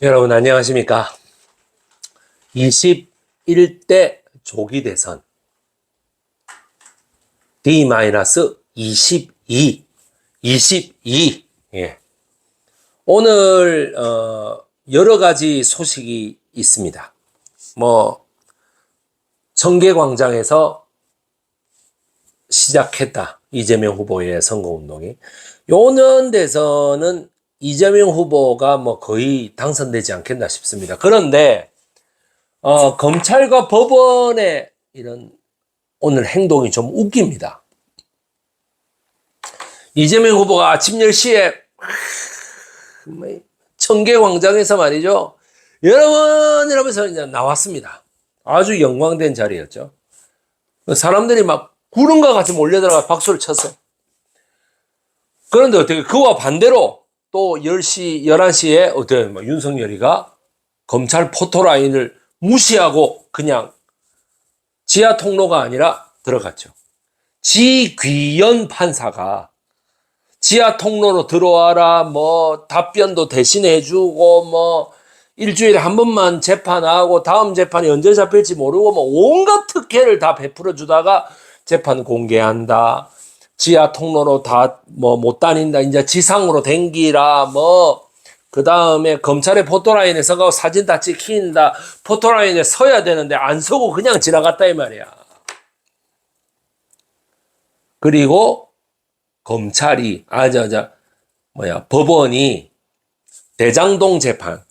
여러분 안녕하십니까? 21대 조기 대선 D-22 22 예. 오늘 여러 가지 소식이 있습니다. 청계광장에서 시작했다. 이재명 후보의 선거운동이. 요는 데서는 이재명 후보가 거의 당선되지 않겠나 싶습니다. 그런데 검찰과 법원의 이런 오늘 행동이 좀 웃깁니다. 이재명 후보가 아침 10시에 청계광장에서 말이죠. 여러분 이러면서 이제 나왔습니다. 아주 영광된 자리였죠. 사람들이 막 구름과 같이 몰려들어가 박수를 쳤어요. 그런데 어떻게 그와 반대로 또 10시, 11시에 어떻게 윤석열이가 검찰 포토라인을 무시하고 그냥 지하 통로가 아니라 들어갔죠. 지귀현 판사가 지하 통로로 들어와라, 답변도 대신해 주고, 일주일에 한 번만 재판하고, 다음 재판이 언제 잡힐지 모르고, 온갖 특혜를 다 베풀어 주다가 재판 공개한다. 지하 통로로 다, 못 다닌다. 이제 지상으로 댕기라, 그 다음에 검찰의 포토라인에 서고 사진 다 찍힌다. 포토라인에 서야 되는데 안 서고 그냥 지나갔다, 이 말이야. 그리고, 검찰이, 법원이 대장동 재판,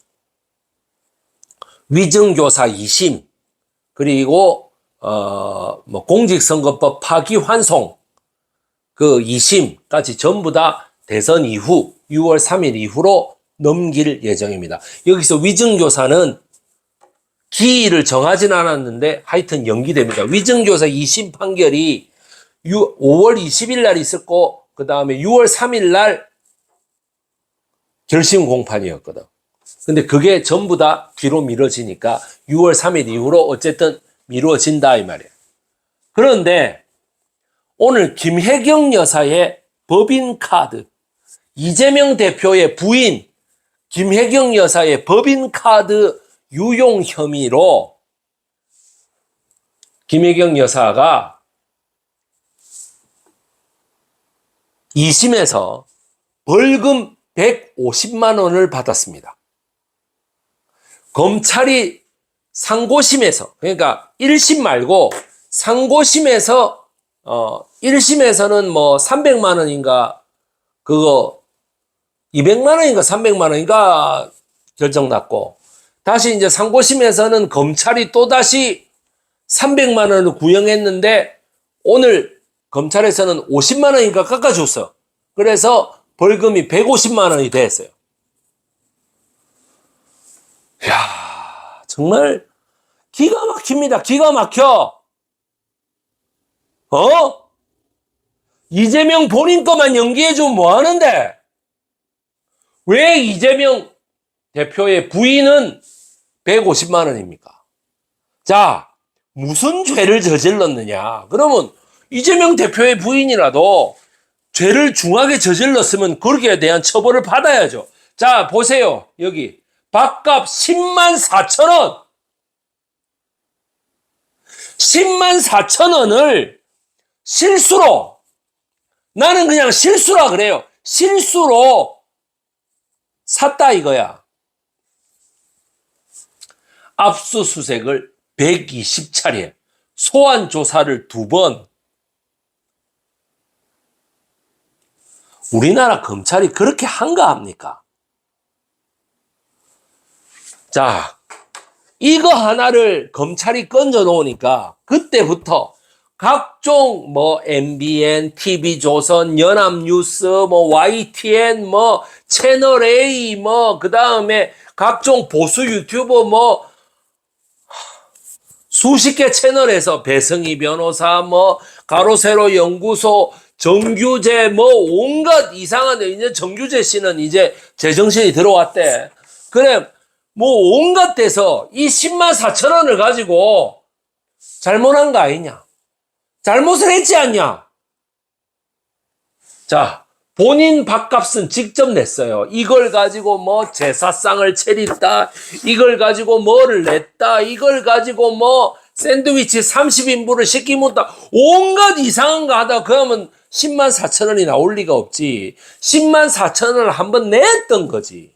위증교사 2심, 그리고, 공직선거법 파기환송, 그 2심까지 전부 다 대선 이후, 6월 3일 이후로 넘길 예정입니다. 여기서 위증교사는 기일을 정하진 않았는데 하여튼 연기됩니다. 위증교사 2심 판결이 5월 20일 날 있었고, 그 다음에 6월 3일 날 결심 공판이었거든. 근데 그게 전부 다 뒤로 미뤄지니까 6월 3일 이후로 어쨌든 미뤄진다 이 말이에요. 그런데 오늘 김혜경 여사의 법인카드, 이재명 대표의 부인 김혜경 여사의 법인카드 유용 혐의로 김혜경 여사가 2심에서 벌금 150만 원을 받았습니다. 검찰이 상고심에서, 그러니까 1심 말고 상고심에서 1심에서는 300만 원인가 그거 200만 원인가 300만 원인가 결정 났고, 다시 이제 상고심에서는 검찰이 또다시 300만 원을 구형했는데 오늘 검찰에서는 50만 원인가 깎아줬어. 그래서 벌금이 150만 원이 됐어요. 이야, 정말 기가 막힙니다. 기가 막혀. 이재명 본인 거만 연기해주면 뭐 하는데? 왜 이재명 대표의 부인은 150만 원입니까? 자, 무슨 죄를 저질렀느냐? 그러면 이재명 대표의 부인이라도 죄를 중하게 저질렀으면 거기에 대한 처벌을 받아야죠. 자, 보세요. 여기 밥값 10만 4천 원. 10만 4천 원을 실수로, 나는 그냥 실수라 그래요. 실수로 샀다 이거야. 압수수색을 120차례, 소환 조사를 2번. 우리나라 검찰이 그렇게 한가합니까? 자, 이거 하나를 검찰이 건져 놓으니까 그때부터 각종 MBN, TV조선, 연합뉴스, YTN, 채널A, 그 다음에 각종 보수 유튜버 수십 개 채널에서 배승희 변호사, 가로세로 연구소, 정규재, 온갖 이상한, 이제 정규재 씨는 이제 제정신이 들어왔대. 그래, 온갖 데서 이 10만 4천 원을 가지고 잘못한 거 아니냐? 잘못을 했지 않냐? 자, 본인 밥값은 직접 냈어요. 이걸 가지고 뭐 제사상을 차렸다. 이걸 가지고 뭐를 냈다. 이걸 가지고 뭐 샌드위치 30인분을 시키 먹다. 온갖 이상한 거 하다 그러면 10만 4천 원이 나올 리가 없지. 10만 4천 원을 한번 냈던 거지.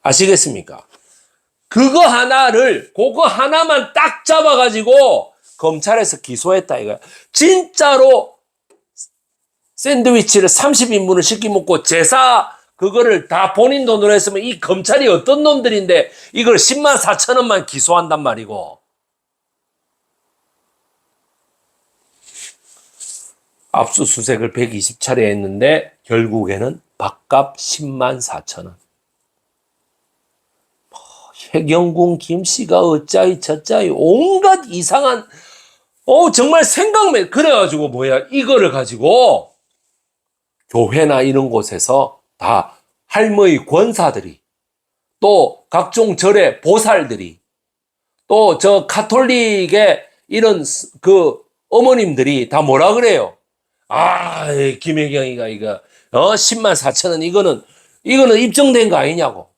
아시겠습니까? 그거 하나만 딱 잡아가지고 검찰에서 기소했다 이거야. 진짜로 샌드위치를 30인분을 시키 먹고 제사 그거를 다 본인 돈으로 했으면 이 검찰이 어떤 놈들인데 이걸 10만 4천 원만 기소한단 말이고. 압수수색을 120차례 했는데 결국에는 밥값 10만 4천 원. 해경군 김씨가 어짜이 저짜이 온갖 이상한 정말 생각만 그래가지고 이거를 가지고 교회나 이런 곳에서 다 할머니 권사들이 또 각종 절의 보살들이 또 저 가톨릭의 이런 그 어머님들이 다 뭐라 그래요? 김혜경이가 이거 10만 4천 원 이거는 입증된 거 아니냐고.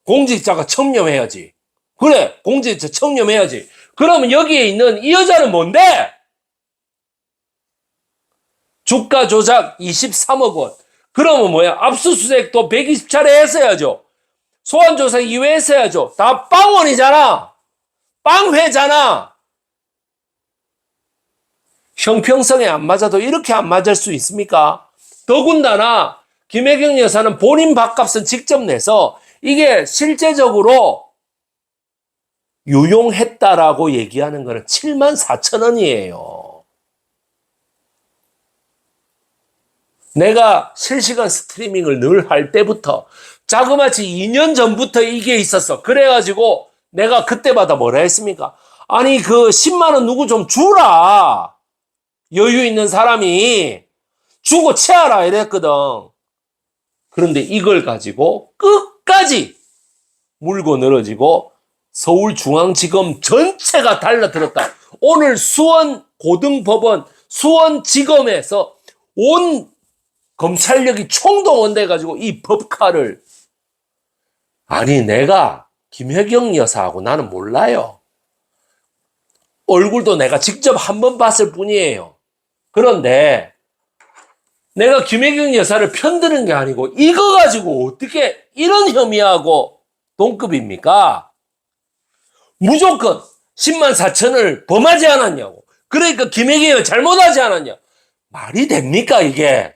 공직자가 청렴해야지. 그래, 공직자 청렴해야지. 그러면 여기에 있는 이 여자는 뭔데? 주가 조작 23억 원. 그러면 압수수색도 120차례 했어야죠. 소환조사 2회 했어야죠. 다 빵원이잖아. 빵회잖아. 형평성에 안 맞아도 이렇게 안 맞을 수 있습니까? 더군다나 김혜경 여사는 본인 밥값은 직접 내서 이게 실제적으로 유용했다라고 얘기하는 거는 7만 4천 원이에요. 내가 실시간 스트리밍을 늘 할 때부터 자그마치 2년 전부터 이게 있었어. 그래가지고 내가 그때마다 뭐라 했습니까? 아니 그 10만 원 누구 좀 주라. 여유 있는 사람이 주고 채하라 이랬거든. 그런데 이걸 가지고 끝까지 물고 늘어지고 서울중앙지검 전체가 달라들었다. 오늘 수원고등법원, 수원지검에서 온 검찰력이 총동원돼가지고 이 법카를 내가 김혜경 여사하고 나는 몰라요. 얼굴도 내가 직접 한 번 봤을 뿐이에요. 그런데 내가 김혜경 여사를 편드는 게 아니고 이거 가지고 어떻게 이런 혐의하고 동급입니까? 무조건 10만 4천을 범하지 않았냐고. 그러니까 김혜경이 잘못하지 않았냐. 말이 됩니까 이게?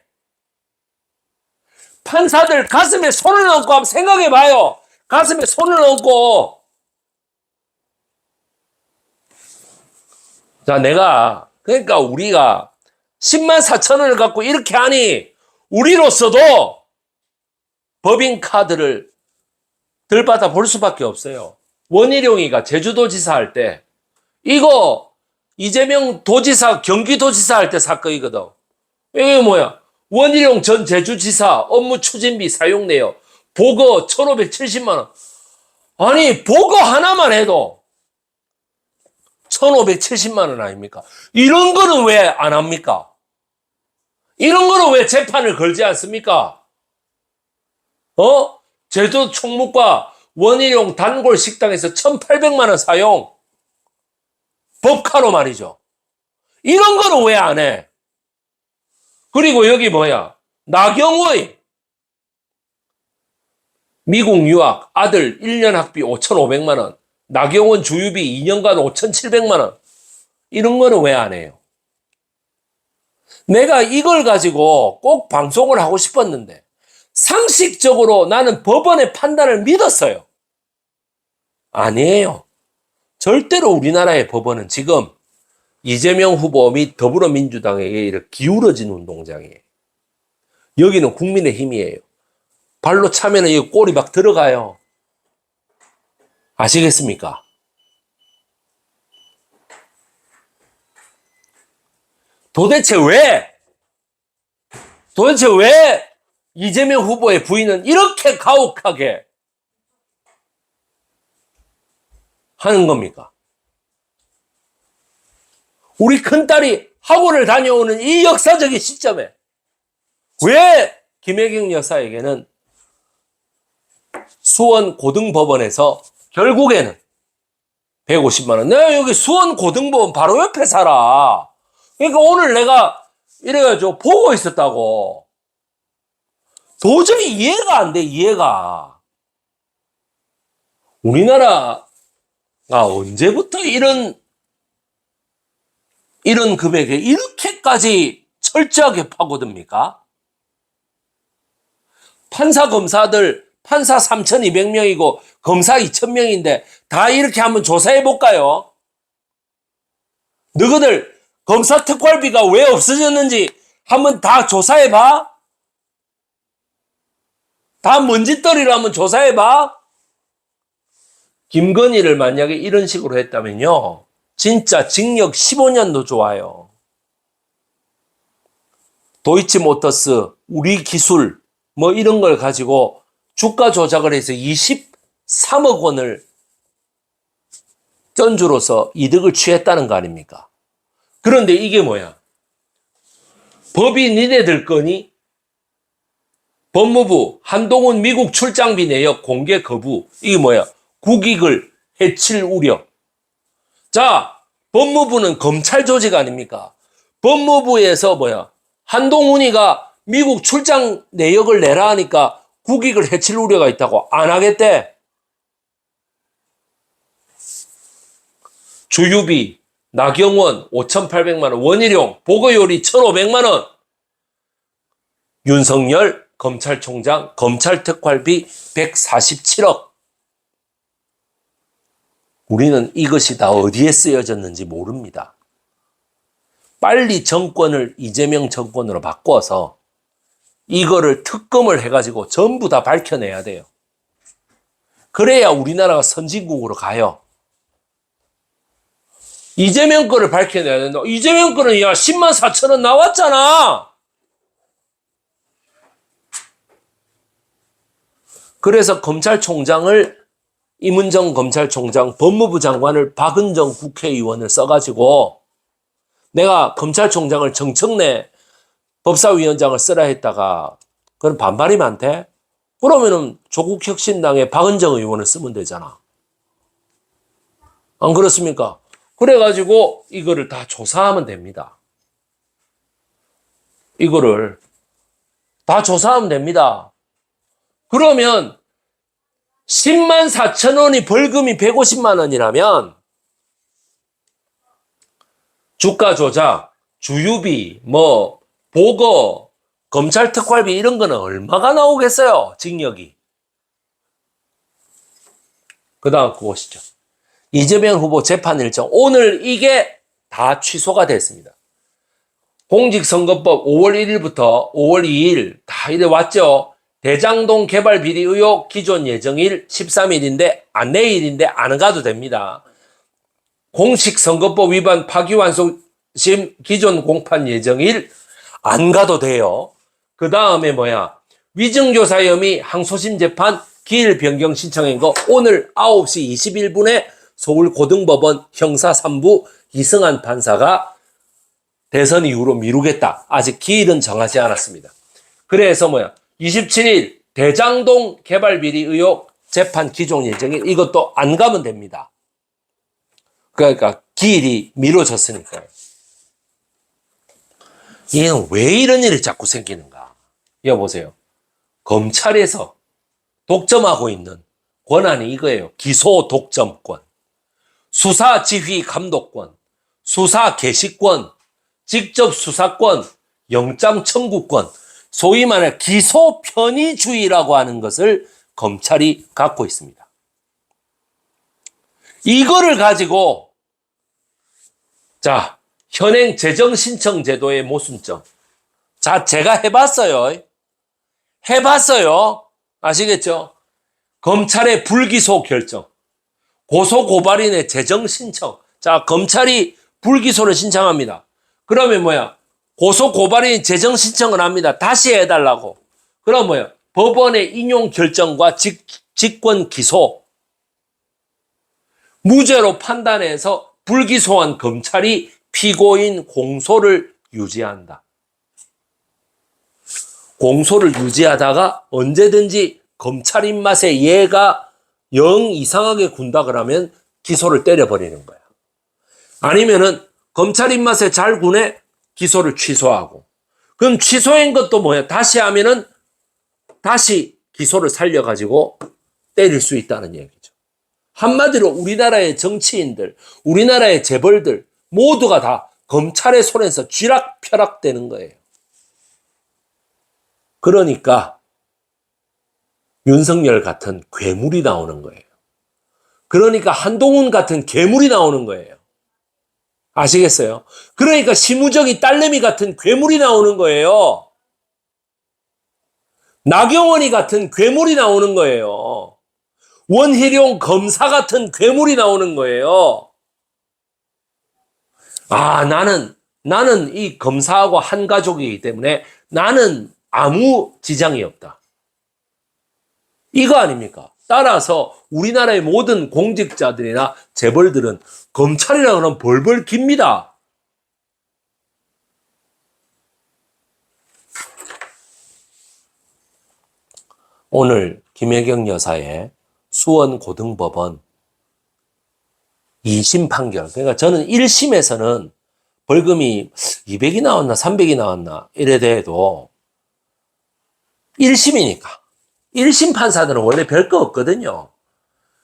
판사들 가슴에 손을 얹고 한번 생각해봐요. 가슴에 손을 얹고. 자, 그러니까 우리가 10만 4천 원을 갖고 이렇게 하니 우리로서도 법인카드를 들받아 볼 수밖에 없어요. 원희룡이가 제주도지사 할 때 이거 이재명 도지사 경기도지사 할 때 사건이거든. 이게 원희룡 전 제주지사 업무 추진비 사용 내역 보고 1,570만 원. 아니 보고 하나만 해도 1,570만 원 아닙니까? 이런 거는 왜 안 합니까? 이런 거는 왜 재판을 걸지 않습니까? 제주 총무과 원희룡 단골 식당에서 1,800만 원 사용. 법카로 말이죠. 이런 거는 왜 안 해? 그리고 여기 나경원이 미국 유학 아들 1년 학비 5,500만 원. 나경원 주유비 2년간 5,700만 원. 이런 거는 왜 안 해요? 내가 이걸 가지고 꼭 방송을 하고 싶었는데 상식적으로 나는 법원의 판단을 믿었어요. 아니에요. 절대로 우리나라의 법원은 지금 이재명 후보 및 더불어민주당에게 이렇게 기울어진 운동장이에요. 여기는 국민의힘이에요. 발로 차면 이 꼬리 막 들어가요. 아시겠습니까? 도대체 왜 이재명 후보의 부인은 이렇게 가혹하게 하는 겁니까? 우리 큰딸이 학원을 다녀오는 이 역사적인 시점에 왜 김혜경 여사에게는 수원 고등법원에서 결국에는 150만 원. 내가 여기 수원 고등법원 바로 옆에 살아. 그러니까 오늘 내가 이래가지고 보고 있었다고. 도저히 이해가 안 돼, 이해가. 우리나라가 언제부터 이런 금액에 이렇게까지 철저하게 파고듭니까? 판사, 검사들, 판사 3,200명이고 검사 2,000명인데 다 이렇게 한번 조사해볼까요? 너희들 검사 특활비가 왜 없어졌는지 한번 다 조사해봐? 다 먼지떨이를 한번 조사해봐? 김건희를 만약에 이런 식으로 했다면요. 진짜 징역 15년도 좋아요. 도이치모터스, 우리 기술, 뭐 이런 걸 가지고 주가 조작을 해서 23억 원을 전주로서 이득을 취했다는 거 아닙니까? 그런데 이게 뭐야? 법이 니네들 거니? 법무부 한동훈 미국 출장비 내역 공개 거부. 이게 뭐야? 국익을 해칠 우려. 자, 법무부는 검찰 조직 아닙니까? 법무부에서 뭐야? 한동훈이가 미국 출장 내역을 내라 하니까 국익을 해칠 우려가 있다고 안 하겠대. 주유비, 나경원 5,800만 원, 원희룡 보고요리 1,500만 원. 윤석열 검찰총장 검찰 특활비 147억. 우리는 이것이 다 어디에 쓰여졌는지 모릅니다. 빨리 정권을 이재명 정권으로 바꿔서 이거를 특검을 해가지고 전부 다 밝혀내야 돼요. 그래야 우리나라가 선진국으로 가요. 이재명 거를 밝혀내야 된다. 이재명 거는 야 10만 4천 원 나왔잖아. 그래서 검찰총장을 임은정 검찰총장, 법무부 장관을 박은정 국회의원을 써가지고 내가 검찰총장을 정청래 법사위원장을 쓰라 했다가 그건 반발이 많대? 그러면은 조국혁신당의 박은정 의원을 쓰면 되잖아. 안 그렇습니까? 그래가지고 이거를 다 조사하면 됩니다. 이거를 다 조사하면 됩니다. 그러면 10만 4천 원이 벌금이 150만 원이라면 주가 조작, 주유비, 뭐 보거, 검찰 특활비 이런 거는 얼마가 나오겠어요? 징역이. 그 다음 그거 보시죠. 이재명 후보 재판 일정. 오늘 이게 다 취소가 됐습니다. 공직선거법 5월 1일부터 5월 2일 다 이래 왔죠. 대장동 개발 비리 의혹 기존 예정일 13일인데 내일인데 안 가도 됩니다. 공직선거법 위반 파기환송심 기존 공판 예정일 안 가도 돼요. 그 다음에 뭐야? 위증교사 혐의 항소심 재판 기일 변경 신청한 거 오늘 9시 21분에 서울고등법원 형사 3부 이승환 판사가 대선 이후로 미루겠다. 아직 기일은 정하지 않았습니다. 그래서 뭐야? 27일 대장동 개발 비리 의혹 재판 기존 예정일 이것도 안 가면 됩니다. 그러니까 기일이 미뤄졌으니까요. 얘는 왜 이런 일이 자꾸 생기는가? 여보세요. 검찰에서 독점하고 있는 권한이 이거예요. 기소 독점권, 수사 지휘 감독권, 수사 개시권, 직접 수사권, 영장 청구권, 소위 말해 기소 편의주의라고 하는 것을 검찰이 갖고 있습니다. 이거를 가지고 자, 현행 재정신청 제도의 모순점. 자, 제가 해봤어요. 아시겠죠? 검찰의 불기소 결정, 고소고발인의 재정신청. 자, 검찰이 불기소를 신청합니다. 그러면 뭐야? 고소고발인 재정신청을 합니다. 다시 해달라고. 그럼 뭐야? 법원의 인용 결정과 직권 기소. 무죄로 판단해서 불기소한 검찰이 피고인 공소를 유지한다. 공소를 유지하다가 언제든지 검찰 입맛에 얘가 영 이상하게 군다 그러면 기소를 때려버리는 거야. 아니면은 검찰 입맛에 잘 군에 기소를 취소하고. 그럼 취소한 것도 뭐야? 다시 하면은 다시 기소를 살려가지고 때릴 수 있다는 얘기죠. 한마디로 우리나라의 정치인들, 우리나라의 재벌들 모두가 다 검찰의 손에서 쥐락펴락 되는 거예요. 그러니까 윤석열 같은 괴물이 나오는 거예요. 그러니까 한동훈 같은 괴물이 나오는 거예요. 아시겠어요? 그러니까 심우정이 딸내미 같은 괴물이 나오는 거예요. 나경원이 같은 괴물이 나오는 거예요. 원희룡 검사 같은 괴물이 나오는 거예요. 아, 나는 이 검사하고 한 가족이기 때문에 나는 아무 지장이 없다. 이거 아닙니까? 따라서 우리나라의 모든 공직자들이나 재벌들은 검찰이라 그러면 벌벌 깁니다. 오늘 김혜경 여사의 수원고등법원 2심 판결. 그러니까 저는 1심에서는 벌금이 200이 나왔나 300이 나왔나 이래 돼도 1심이니까 1심 판사들은 원래 별거 없거든요.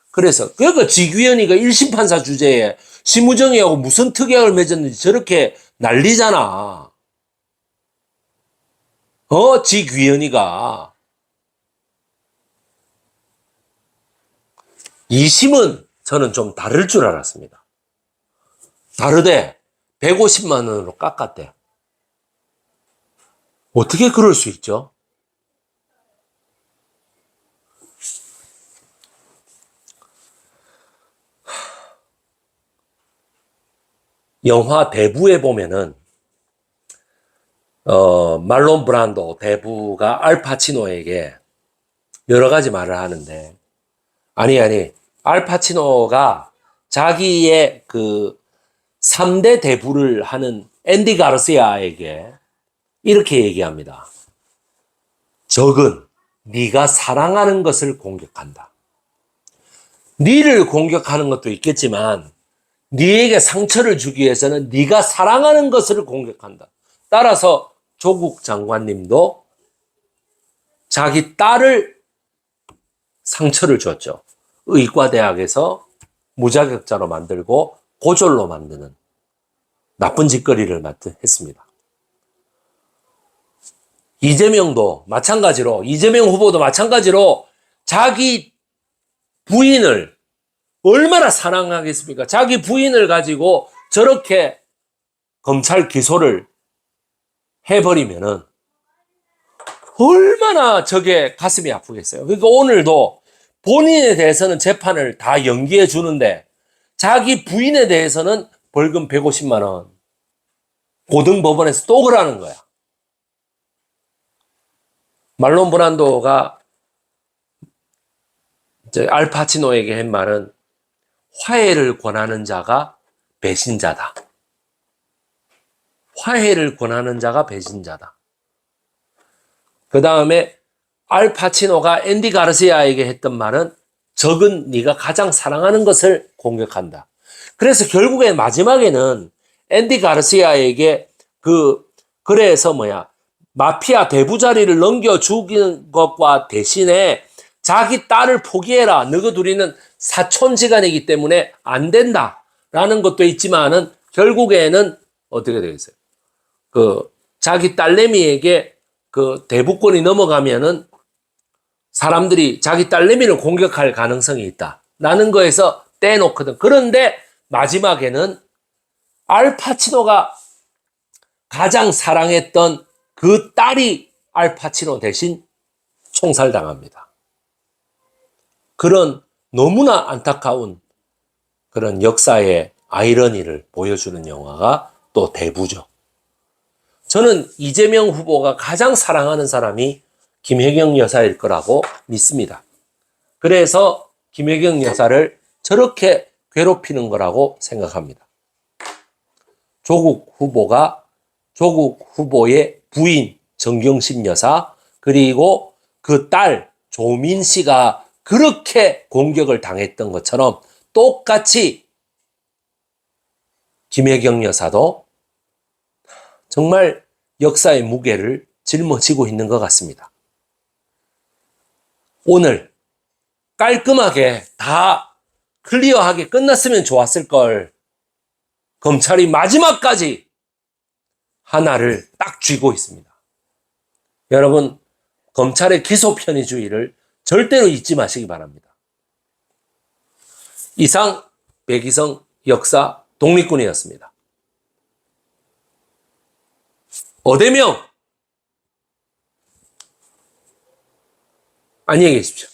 그래서 그러니까 지규현이가 1심 판사 주제에 심우정이하고 무슨 특약을 맺었는지 저렇게 난리잖아. 지규현이가 2심은 저는 좀 다를 줄 알았습니다. 다르대 150만 원으로 깎았대. 어떻게 그럴 수 있죠? 영화 대부에 보면은 말론 브란도 대부가 알파치노에게 여러 가지 말을 하는데 아니 알파치노가 자기의 그 3대 대부를 하는 앤디 가르시아에게 이렇게 얘기합니다. 적은 네가 사랑하는 것을 공격한다. 네를 공격하는 것도 있겠지만 네에게 상처를 주기 위해서는 네가 사랑하는 것을 공격한다. 따라서 조국 장관님도 자기 딸을 상처를 줬죠. 의과대학에서 무자격자로 만들고 고졸로 만드는 나쁜 짓거리를 했습니다. 이재명도 마찬가지로, 이재명 후보도 마찬가지로 자기 부인을 얼마나 사랑하겠습니까? 자기 부인을 가지고 저렇게 검찰 기소를 해버리면은 얼마나 저게 가슴이 아프겠어요. 그러니까 오늘도 본인에 대해서는 재판을 다 연기해 주는데 자기 부인에 대해서는 벌금 150만 원 고등법원에서 또 그러는 거야. 말론 브란도가 알파치노에게 한 말은 화해를 권하는 자가 배신자다. 화해를 권하는 자가 배신자다. 그 다음에 알파치노가 앤디 가르시아에게 했던 말은 적은 네가 가장 사랑하는 것을 공격한다. 그래서 결국에 마지막에는 앤디 가르시아에게 그래서 마피아 대부 자리를 넘겨주는 것과 대신에 자기 딸을 포기해라. 너희 둘이는 사촌지간이기 때문에 안 된다라는 것도 있지만은 결국에는 어떻게 되겠어요? 자기 딸내미에게 대부권이 넘어가면은 사람들이 자기 딸내미를 공격할 가능성이 있다. 라는 거에서 떼놓거든. 그런데 마지막에는 알파치노가 가장 사랑했던 그 딸이 알파치노 대신 총살당합니다. 그런 너무나 안타까운 그런 역사의 아이러니를 보여주는 영화가 또 대부죠. 저는 이재명 후보가 가장 사랑하는 사람이 김혜경 여사일 거라고 믿습니다. 그래서 김혜경 여사를 저렇게 괴롭히는 거라고 생각합니다. 조국 후보의 부인 정경심 여사 그리고 그 딸 조민 씨가 그렇게 공격을 당했던 것처럼 똑같이 김혜경 여사도 정말 역사의 무게를 짊어지고 있는 것 같습니다. 오늘 깔끔하게 다 클리어하게 끝났으면 좋았을 걸. 검찰이 마지막까지 하나를 딱 쥐고 있습니다. 여러분, 검찰의 기소 편의주의를 절대로 잊지 마시기 바랍니다. 이상 백이성 역사 독립군이었습니다. 어대명 안녕히 계십시오.